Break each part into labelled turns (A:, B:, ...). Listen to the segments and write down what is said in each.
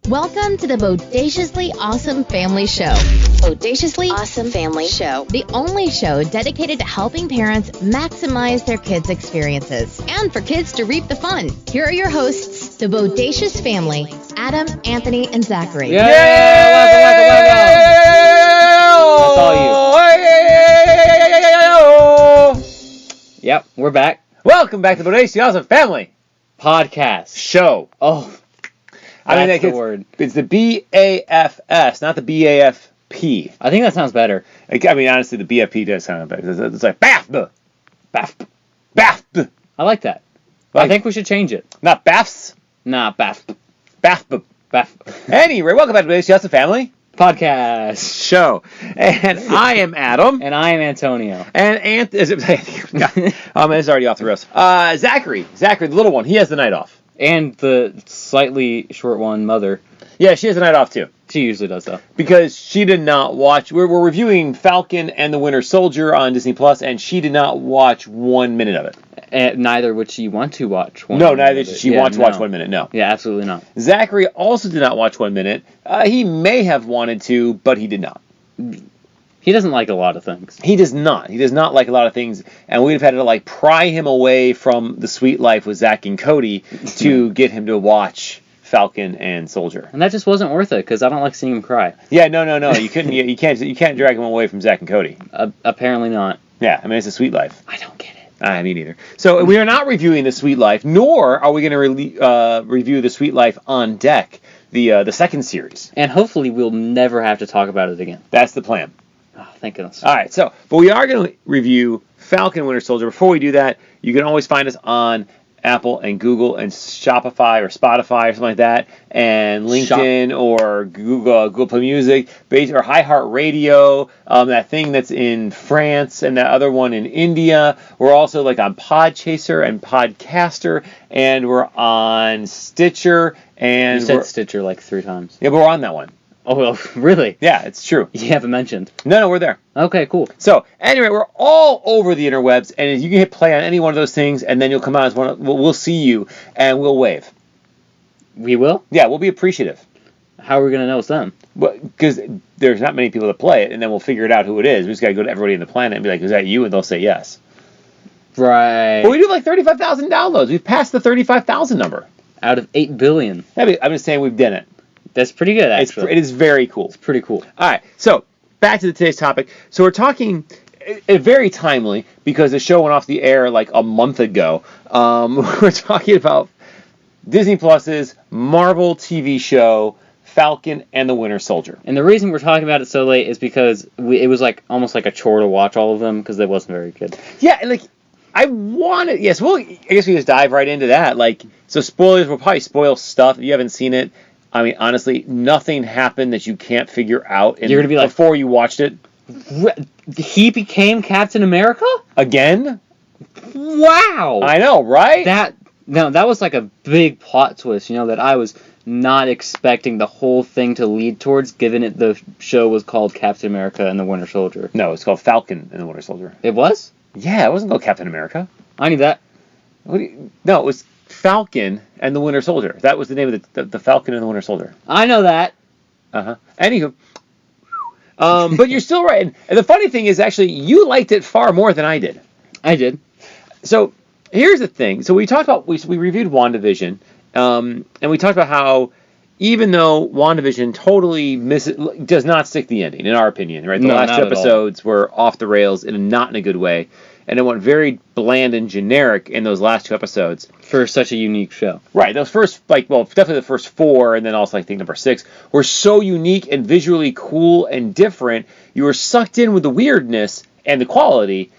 A: Welcome to the Bodaciously Awesome Family Show. Bodaciously Awesome Family Show. The only show dedicated to helping parents maximize their kids' experiences and for kids to reap the fun. Here are your hosts, the Bodacious family, Adam, Anthony, and Zachary.
B: Yay! That's all you. Yep, we're back.
C: Welcome back to the Bodaciously Awesome Family
B: Podcast.
C: Show.
B: Oh, that's the word.
C: It's the BAFS, not the BAFP.
B: I think that sounds better.
C: I mean, honestly, the BFP does sound better. It's like BAFP.
B: I like that. I think we should change it.
C: Not BAFS?
B: Nah, BAFP.
C: BAFP. Anyway, welcome back to the Bodaciously Awesome Family
B: Podcast.
C: Show. And I am Adam.
B: And I am Antonio.
C: And it's already off the rails. Zachary, the little one, he has the night off.
B: And the slightly short one, Mother.
C: Yeah, she has the night off too.
B: She usually does, though.
C: Because she did not watch... We're reviewing Falcon and the Winter Solider on Disney+, and she did not watch 1 minute of it.
B: And neither would she want to watch 1
C: minute.
B: No,
C: neither did she want to watch 1 minute, no.
B: Yeah, absolutely not.
C: Zachary also did not watch 1 minute. He may have wanted to, but he did not.
B: He doesn't like a lot of things.
C: He does not. He does not like a lot of things, and we'd have had to, pry him away from the sweet life with Zach and Cody to get him to watch Falcon and Soldier.
B: And that just wasn't worth it, because I don't like seeing him cry.
C: Yeah, no. You couldn't. You can't drag him away from Zach and Cody.
B: Apparently not.
C: Yeah, I mean, it's a sweet life.
B: I don't get it.
C: Me neither. So we are not reviewing The Sweet Life, nor are we going to review The Sweet Life on Deck, the second series.
B: And hopefully we'll never have to talk about it again.
C: That's the plan.
B: Oh, thank goodness.
C: All right, but we are going to review Falcon and Winter Solider. Before we do that, you can always find us on Apple and Google and Shopify or Spotify or something like that, and LinkedIn or Google Play Music, or iHeartRadio, that thing that's in France and that other one in India. We're also on Podchaser and Podcaster, and we're on Stitcher. And
B: you said Stitcher 3 times.
C: Yeah, but we're on that one.
B: Oh, well, really?
C: Yeah, it's true.
B: You haven't mentioned.
C: No, we're there.
B: Okay, cool.
C: So, anyway, we're all over the interwebs, and you can hit play on any one of those things, and then you'll come out as one. We'll see you, and we'll wave.
B: We will?
C: Yeah, we'll be appreciative.
B: How are we going to know it's them?
C: Because there's not many people that play it, and then we'll figure it out who it is. We just got to go to everybody on the planet and be like, is that you? And they'll say yes.
B: Right.
C: But we do 35,000 downloads. We've passed the 35,000 number.
B: Out of 8 billion.
C: I'm just saying we've done it.
B: That's pretty good, actually.
C: It is very cool.
B: It's pretty cool.
C: All right, so back to today's topic. So we're talking, very timely, because the show went off the air a month ago. We're talking about Disney Plus's Marvel TV show, Falcon and the Winter Solider.
B: And the reason we're talking about it so late is because it was almost like a chore to watch all of them, because they wasn't very good.
C: Yeah, and I wanted... Yes, well, I guess we just dive right into that. So spoilers, we'll probably spoil stuff if you haven't seen it. I mean, honestly, nothing happened that you can't figure out
B: You're gonna be
C: before you watched it.
B: He became Captain America?
C: Again?
B: Wow!
C: I know, right?
B: That was a big plot twist, that I was not expecting the whole thing to lead towards, given the show was called Captain America and the Winter Soldier.
C: No, it's called Falcon and the Winter Soldier.
B: It was?
C: Yeah, it wasn't called Captain America.
B: I knew that.
C: No, it was Falcon and the Winter Soldier. That was the name of the Falcon and the Winter Soldier.
B: I know that.
C: Anywho, but you're still right. And the funny thing is, actually, you liked it far more than I did.
B: I did.
C: So here's the thing. So we talked about we reviewed WandaVision, and we talked about how even though WandaVision totally does not stick the ending, in our opinion, right? The last 2 episodes were off the rails not in a good way. And it went very bland and generic in those last 2 episodes.
B: For such a unique show.
C: Right. Those first, definitely the first 4, and then also, I think, number 6, were so unique and visually cool and different. You were sucked in with the weirdness and the quality,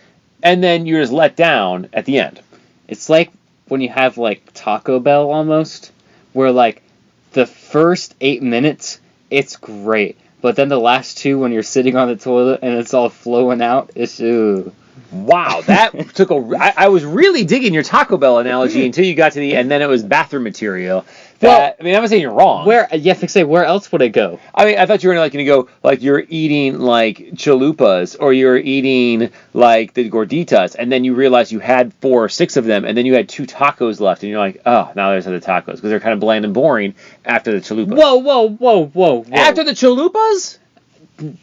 C: and then you're just let down at the end.
B: It's like when you have, Taco Bell, almost, where, the first 8 minutes, it's great. But then the last 2, when you're sitting on the toilet and it's all flowing out, it's, ooh.
C: Wow, that took I was really digging your Taco Bell analogy until you got to the, and then it was bathroom material. That, I mean, I'm not saying you're wrong.
B: Where else would it go?
C: I mean, I thought you were going to go, like, you're eating, like, chalupas, or you're eating, like, the gorditas, and then you realize you had 4 or 6 of them, and then you had 2 tacos left, and you're like, oh, now there's other tacos, because they're kind of bland and boring after the chalupas.
B: Whoa.
C: After the chalupas?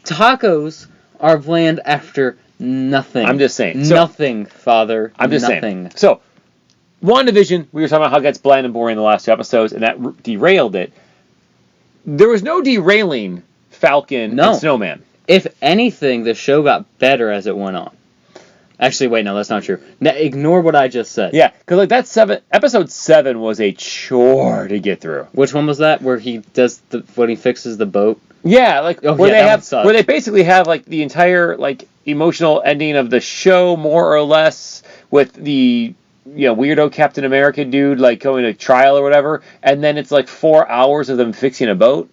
B: Tacos are bland after nothing.
C: I'm just saying.
B: Nothing, Father.
C: I'm just
B: nothing.
C: saying. So, WandaVision, we were talking about how it gets bland and boring in the last 2 episodes, and that derailed it. There was no derailing Falcon and Snowman.
B: If anything, the show got better as it went on. Actually, wait, no, that's not true. Now, ignore what I just said.
C: Yeah, because like episode 7 was a chore to get through.
B: Which one was that? Where he does when he fixes the boat?
C: Yeah, like where they basically have like the entire like emotional ending of the show, more or less, with the weirdo Captain America dude like going to trial or whatever, and then it's like 4 hours of them fixing a boat.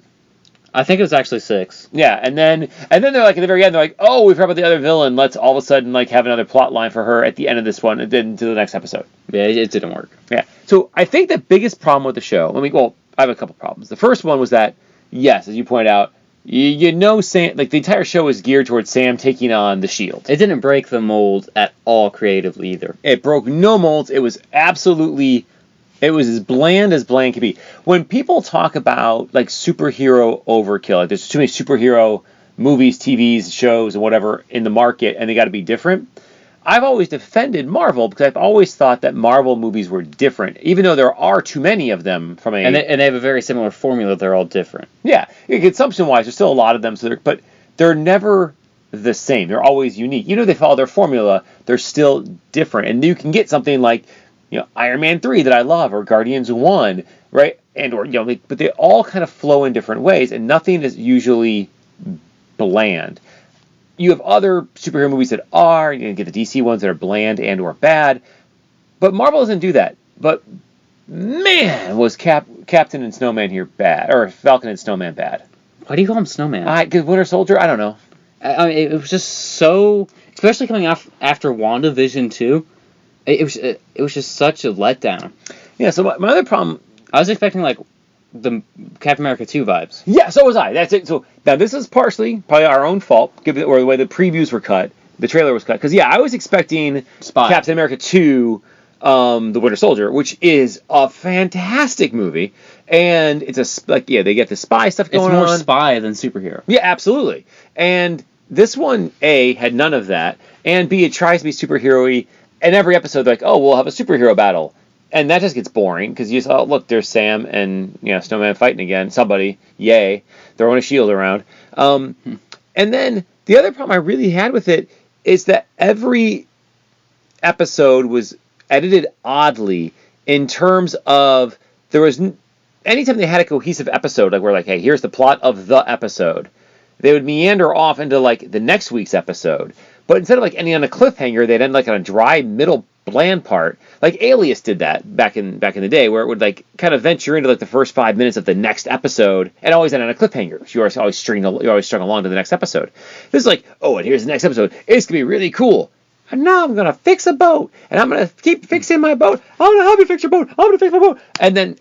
B: I think it was actually 6.
C: Yeah, and then they're like at the very end, they're like, oh, we've heard about the other villain. Let's all of a sudden like have another plot line for her at the end of this one, and then to the next episode.
B: Yeah, it didn't work.
C: Yeah. So I think the biggest problem with the show. I have a couple problems. The first one was that, yes, as you pointed out, Sam, like the entire show is geared towards Sam taking on the Shield.
B: It didn't break the mold at all creatively either.
C: It broke no molds. It was as bland could be. When people talk about like superhero overkill, like there's too many superhero movies, TVs, shows, and whatever in the market, and they got to be different. I've always defended Marvel because I've always thought that Marvel movies were different, even though there are too many of them.
B: And they have a very similar formula. They're all different.
C: Yeah, consumption-wise, there's still a lot of them, but they're never the same. They're always unique. They follow their formula. They're still different, and you can get something like Iron Man 3 that I love, or Guardians 1, right? But they all kind of flow in different ways, and nothing is usually bland. You have other superhero movies that are, you get the DC ones that are bland and or bad, but Marvel doesn't do that. But man, was Captain and Snowman here bad, or Falcon and Snowman bad?
B: Why do you call him Snowman?
C: Because Winter Soldier, I don't know.
B: I mean, it was just so, especially coming after WandaVision 2, it was just such a letdown.
C: Yeah. So my other problem,
B: I was expecting like the Captain America 2 vibes.
C: Yeah, so was I. That's it. So now this is probably our own fault, or the way the previews were cut, the trailer was cut. Because I was expecting Captain America 2, The Winter Soldier, which is a fantastic movie, and it's they get the spy stuff going on.
B: It's more spy than superhero.
C: Yeah, absolutely. And this one, A, had none of that, and B, it tries to be superhero-y, and every episode they're like, oh, we'll have a superhero battle. And that just gets boring, because you just, oh, look, there's Sam and Snowman fighting again. Somebody, yay, throwing a shield around. And then the other problem I really had with it is that every episode was edited oddly in terms of anytime they had a cohesive episode, like we're like, hey, here's the plot of the episode, they would meander off into like the next week's episode. But instead of like ending on a cliffhanger, they'd end like on a dry middle bland part. Like Alias did that back in the day, where it would like kind of venture into like the first 5 minutes of the next episode and always end on a cliffhanger. So you're always strung along to the next episode. This is like, oh, and here's the next episode. It's gonna be really cool. And now I'm gonna fix a boat, and I'm gonna keep fixing my boat. I'm gonna help you fix your boat. I'm gonna fix my boat. And then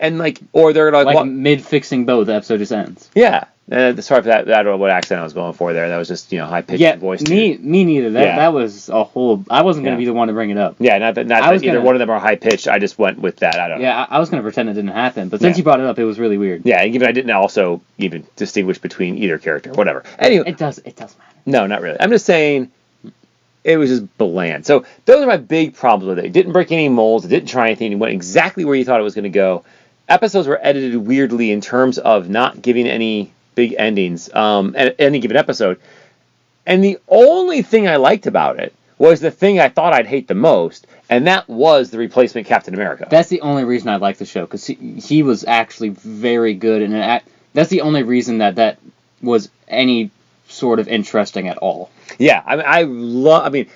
C: or they're like
B: mid fixing boat, the episode just ends.
C: Yeah. Sorry for that. I don't know what accent I was going for there. That was just high pitched voice.
B: Me neither. That was a whole. I wasn't going to be the one to bring it up.
C: Yeah, not that either one of them are high pitched. I just went with that. I don't know.
B: Yeah, I was going to pretend it didn't happen, but since you brought it up, it was really weird.
C: Yeah, and even I didn't also even distinguish between either character. Whatever. Anyway,
B: it does matter.
C: No, not really. I'm just saying it was just bland. So those are my big problems with it. It didn't break any molds. It didn't try anything. It went exactly where you thought it was going to go. Episodes were edited weirdly in terms of not giving any big endings at any given episode. And the only thing I liked about it was the thing I thought I'd hate the most, and that was the replacement Captain America.
B: That's the only reason I liked the show, because he was actually very good, and that's the only reason that was any sort of interesting at all.
C: Yeah, I mean,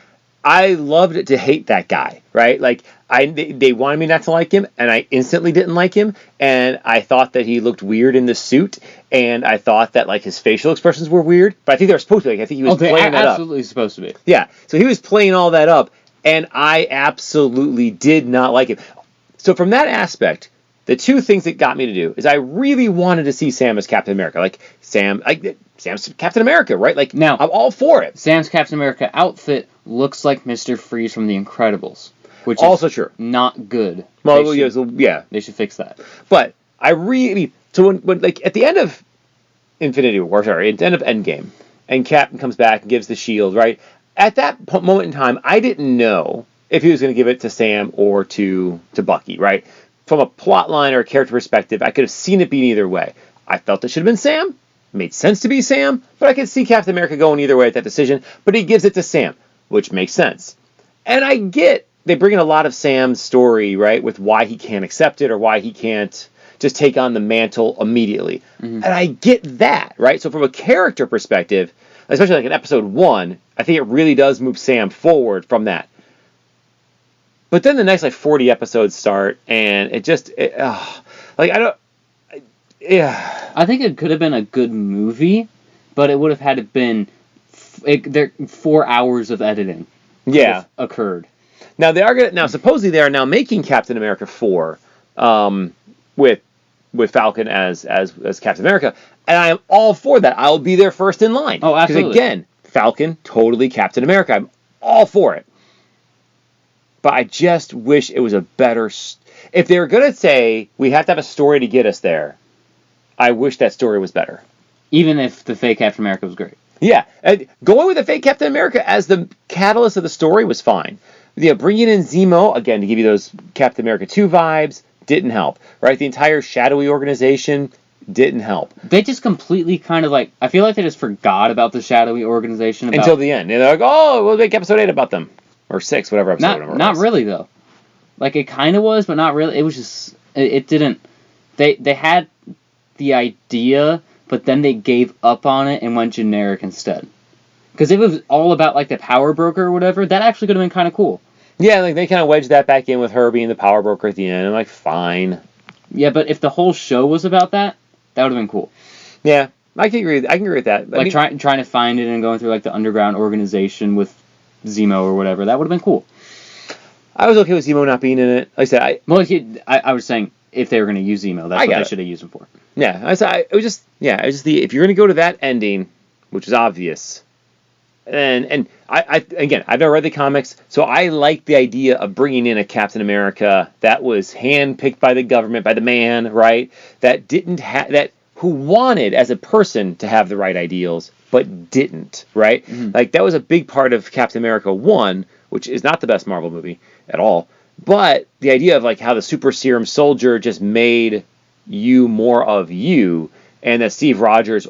C: I loved it to hate that guy, right? Like, they wanted me not to like him, and I instantly didn't like him, and I thought that he looked weird in the suit, and I thought that, like, his facial expressions were weird, but I think they were supposed to be. Like, I think he was playing that up.
B: Absolutely supposed to be.
C: Yeah, so he was playing all that up, and I absolutely did not like him. So from that aspect, the two things that got me to do is I really wanted to see Sam as Captain America. Like, Sam's Captain America, right? Like,
B: now,
C: I'm all for it.
B: Sam's Captain America outfit looks like Mr. Freeze from The Incredibles, which
C: also
B: is
C: true.
B: Not good.
C: Well, yeah.
B: They should fix that.
C: But I really... So when like, at the end of at the end of Endgame, and Captain comes back and gives the shield, right? At that moment in time, I didn't know if he was going to give it to Sam or to Bucky, right? From a plot line or a character perspective, I could have seen it being either way. I felt it should have been Sam. It made sense to be Sam, but I could see Captain America going either way at that decision. But he gives it to Sam, which makes sense. And I get they bring in a lot of Sam's story, right, with why he can't accept it or why he can't just take on the mantle immediately. Mm-hmm. And I get that, right? So from a character perspective, especially like in episode 1, I think it really does move Sam forward from that. But then the next 40 episodes start, and it just I
B: think it could have been a good movie, but it would have had to been 4 hours of editing.
C: Yeah,
B: occurred.
C: Now supposedly they are now making Captain America 4, with Falcon as Captain America, and I am all for that. I'll be there first in line.
B: Oh, absolutely.
C: Because again, Falcon, totally Captain America. I'm all for it. But I just wish it was a better... If they were going to say, we have to have a story to get us there, I wish that story was better.
B: Even if the fake Captain America was great.
C: Yeah. And going with the fake Captain America as the catalyst of the story was fine. Bringing in Zemo, again, to give you those Captain America 2 vibes, didn't help. Right? The entire shadowy organization didn't help.
B: They just completely kind of I feel like they just forgot about the shadowy organization.
C: Until the end. And they're like, oh, we'll make episode 8 about them. Or 6, whatever episode number.
B: Not really, though. It kind of was, but not really. It was just... It didn't... They had the idea, but then they gave up on it and went generic instead. Because if it was all about, the power broker or whatever, that actually could have been kind of cool.
C: Yeah, they kind of wedged that back in with her being the power broker at the end. I'm fine.
B: Yeah, but if the whole show was about that would have been cool.
C: Yeah, I can agree with that.
B: Trying to find it and going through, the underground organization with Zemo or whatever, that would have been cool.
C: I was okay with Zemo not being in it. Like I said,
B: I was saying if they were going to use Zemo, that's what they should have used him for.
C: Yeah, if you're going to go to that ending, which is obvious, and I've never read the comics, so I like the idea of bringing in a Captain America that was handpicked by the government, by the man, right? That didn't who wanted as a person to have the right ideals, but didn't, right? Mm-hmm. That was a big part of Captain America 1, which is not the best Marvel movie at all. But the idea of how the super serum soldier just made you more of you, and that Steve Rogers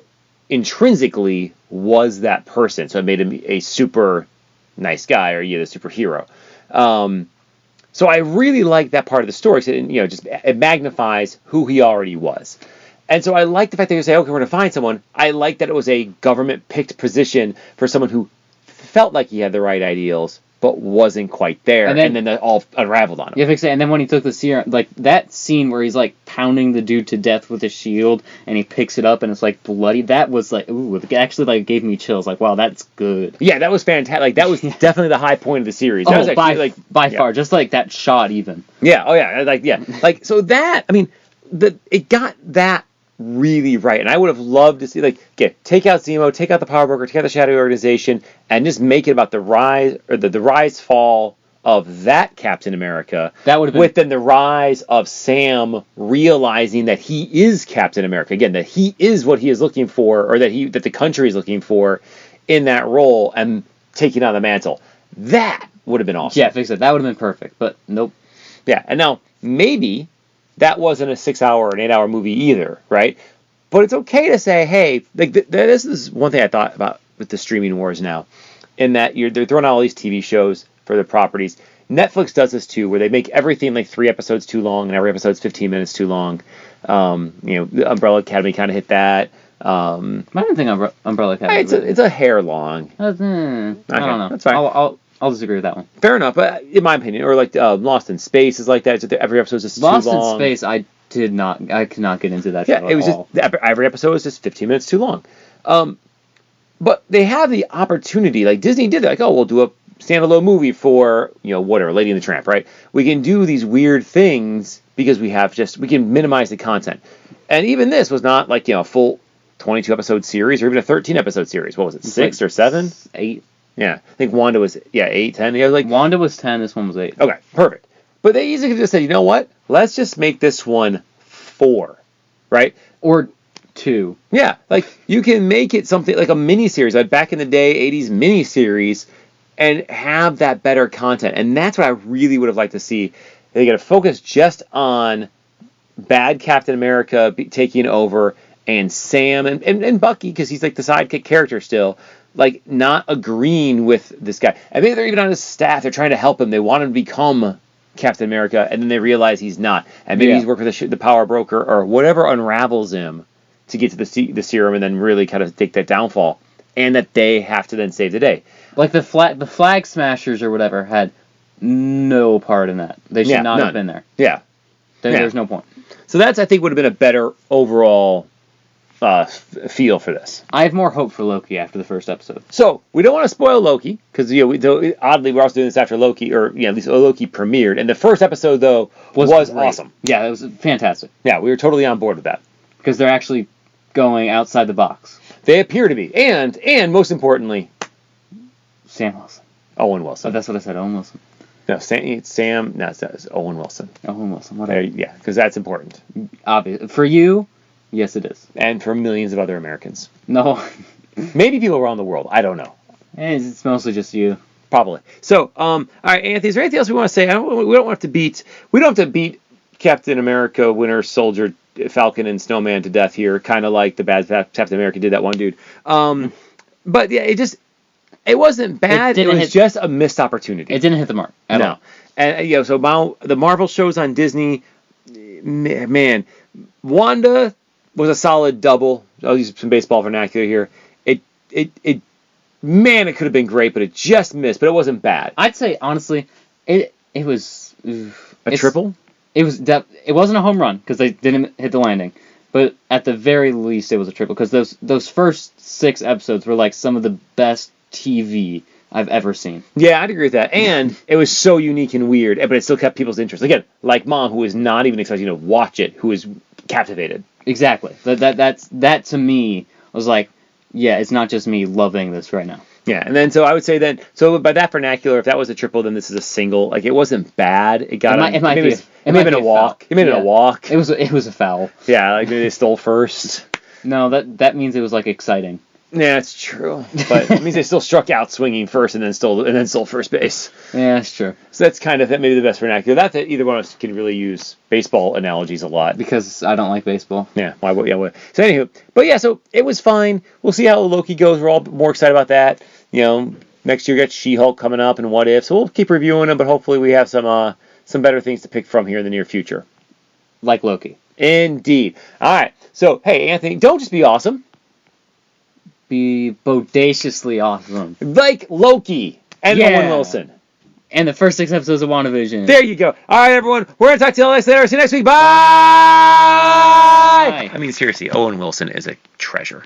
C: intrinsically was that person, so it made him a super nice guy, or the superhero. So I really like that part of the story. So it magnifies who he already was. And so I like the fact that you say, okay, we're going to find someone. I like that it was a government-picked position for someone who felt like he had the right ideals, but wasn't quite there, and then that all unraveled on him.
B: Yeah, and then when he took the serum, that scene where he's pounding the dude to death with a shield, and he picks it up and it's bloody. That was ooh, it actually gave me chills. Wow, that's good.
C: Yeah, that was fantastic. That was definitely the high point of the series.
B: That
C: was actually,
B: by far, just that shot even.
C: Yeah. Oh yeah. So that it got that really right, and I would have loved to see take out Zemo, take out the Power Broker, take out the Shadow Organization, and just make it about the rise or the rise fall of that Captain America.
B: That would have been
C: with then the rise of Sam realizing that he is Captain America again, that he is what he is looking for, or that the country is looking for in that role, and taking on the mantle. That would have been awesome.
B: Yeah, fix it. That would have been perfect, but nope.
C: Yeah, and now maybe that wasn't a 6-hour or an 8-hour movie either, right? But it's okay to say, hey, this is one thing I thought about with the streaming wars now, in that they're throwing out all these TV shows for the properties. Netflix does this too, where they make everything 3 episodes too long, and every episode's 15 minutes too long. The Umbrella Academy kind of hit that.
B: I don't think Umbrella Academy.
C: It's a hair long.
B: I don't know.
C: That's fine.
B: I'll disagree with that one.
C: Fair enough, but in my opinion, or like Lost in Space is like that. Every episode is just
B: Lost
C: too long.
B: in Space, I could not get into that show
C: Yeah, it was
B: at all.
C: just every episode was just 15 minutes too long. But they have the opportunity, like Disney did, like, oh, we'll do a standalone movie for, whatever, Lady and the Tramp, right? We can do these weird things because we can minimize the content. And even this was not like, a full 22 episode series or even a 13 episode series. What was it, 6 or 7?
B: 8.
C: Yeah, I think Wanda was, 8, 10.
B: Wanda was 10, this one was 8.
C: Okay, perfect. But they easily could have just said, you know what? Let's just make this one 4, right?
B: Or 2.
C: Yeah, like you can make it something like a miniseries, like back in the day, 80s miniseries, and have that better content. And that's what I really would have liked to see. They got to focus just on bad Captain America taking over, and Sam and Bucky, because he's like the sidekick character still, like not agreeing with this guy. And maybe they're even on his staff. They're trying to help him. They want him to become Captain America, and then they realize he's not. And maybe he's working with the power broker or whatever unravels him to get to the serum and then really kind of take that downfall, and that they have to then save the day.
B: Like the flag smashers or whatever had no part in that. They should not have been there.
C: Yeah.
B: There's no point.
C: So that's, I think, would have been a better overall feel for this.
B: I have more hope for Loki after the first episode.
C: So we don't want to spoil Loki because oddly we're also doing this after Loki, or at least Loki premiered, and the first episode though was awesome.
B: Yeah, it was fantastic.
C: Yeah, we were totally on board with that
B: because they're actually going outside the box.
C: They appear to be, and most importantly,
B: Sam Wilson.
C: Owen Wilson.
B: Oh, that's what I said. Owen Wilson.
C: No, Sam. No, it's Owen Wilson.
B: Owen Wilson. Whatever.
C: Yeah, because that's important.
B: Obvious for you. Yes, it is.
C: And for millions of other Americans.
B: No.
C: Maybe people around the world. I don't know.
B: It's mostly just you.
C: Probably. So, all right, Anthony, is there anything else we want to say? We don't have to beat Captain America, Winter Soldier, Falcon, and Snowman to death here, kind of like the bad Captain America did that one dude. But yeah, it wasn't bad. It was just a missed opportunity.
B: It didn't hit the mark at all.
C: And so now the Marvel shows on Disney, man, Wanda was a solid double. I'll use some baseball vernacular here. It could have been great, but it just missed. But it wasn't bad.
B: I'd say honestly, it was
C: a triple.
B: It wasn't a home run because they didn't hit the landing, but at the very least, it was a triple because those first 6 episodes were like some of the best TV I've ever seen. Yeah,
C: I'd agree with that. And it was so unique and weird, but it still kept people's interest. Again, like Mom, who is not even expecting to watch it, who is captivated.
B: Exactly. That to me was like, yeah, it's not just me loving this right now.
C: Yeah, and then so I would say by that vernacular, if that was a triple, then this is a single. Like it wasn't bad. It may have been a walk. It may have been a walk.
B: It was a foul.
C: Yeah, like maybe they stole first.
B: No, that means it was like exciting.
C: Yeah, it's true. But it means they still struck out swinging first and then stole first base.
B: Yeah, that's true.
C: So that's kind of maybe the best vernacular. Not that either one of us can really use baseball analogies a lot.
B: Because I don't like baseball.
C: Yeah, why would? Yeah, so anywho, but yeah, so it was fine. We'll see how Loki goes. We're all more excited about that. Next year we got She-Hulk coming up and What If. So we'll keep reviewing them, but hopefully we have some better things to pick from here in the near future.
B: Like Loki.
C: Indeed. All right. So, hey, Anthony, don't just be awesome.
B: Be bodaciously awesome.
C: Like Loki and Owen Wilson.
B: And the first 6 episodes of WandaVision.
C: There you go. All right, everyone. We're going to talk to you guys later. See you next week. Bye! I mean, seriously, Owen Wilson is a treasure.